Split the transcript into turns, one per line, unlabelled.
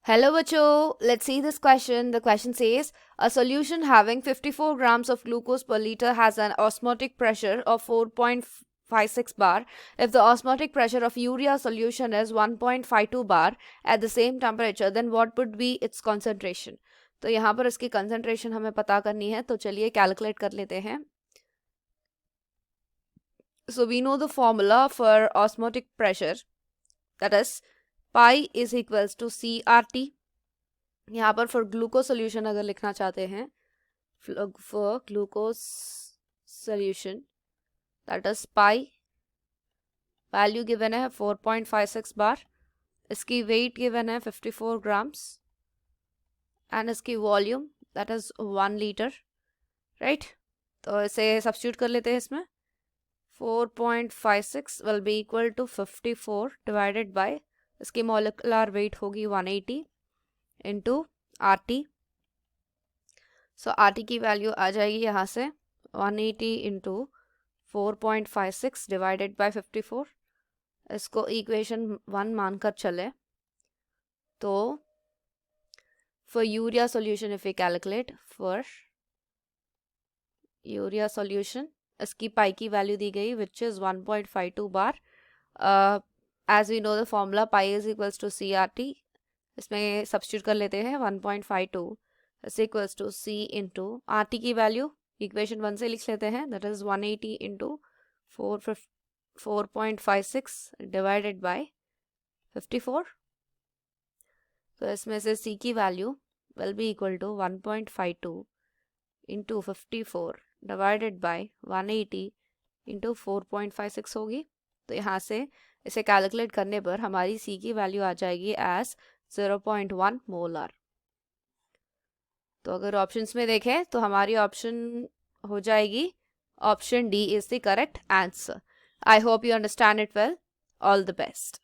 Hello, Bacho. Let's see this question. The question says a solution having 54 grams of glucose per liter has an osmotic pressure of 4.56 bar. If the osmotic pressure of urea solution is 1.52 bar at the same temperature, then what would be its concentration? तो यहाँ पर इसकी concentration हमें पता करनी है, तो चलिए calculate कर लेते हैं. So we know the formula for osmotic pressure, that is pi is equals to C R T. यहाँ पर फॉर ग्लूकोज सोल्यूशन अगर लिखना चाहते हैं, for glucose solution that is pi, value given है 4.56 बार, इसकी वेट गिवन है 54 grams and इसकी volume that is 1 litre, right. तो इसे सब्स्टिट्यूट कर लेते हैं इसमें. 4.56 will be equal to 54 divided by इसकी मोलिकुलर वेट होगी 180 into R T. So R T की वैल्यू आ जाएगी यहाँ से 180 इंटू 4.56 डिवाइडेड बाय 54. इसको इक्वेशन 1 मानकर चले तो for urea solution if we calculate for urea solution, इसकी पाई की वैल्यू दी गई which is 1.52 bar. As we know the formula pi is equals to CRT, इसमें सब्स्टिट्यूट कर लेते हैं 1.52 is equals to C into RT की value equation 1 से लिख लेते हैं, that is 180 into 4.56 divided by 54. तो इसमें से C की value will be equal to 1.52 into 54 divided by 180 into 4.56 होगी. तो यहाँ से इसे कैलकुलेट करने पर हमारी सी की वैल्यू आ जाएगी एज 0.1 मोलर. तो अगर ऑप्शंस में देखें तो हमारी ऑप्शन हो जाएगी option D is the correct answer. I hope you understand it well. All the best.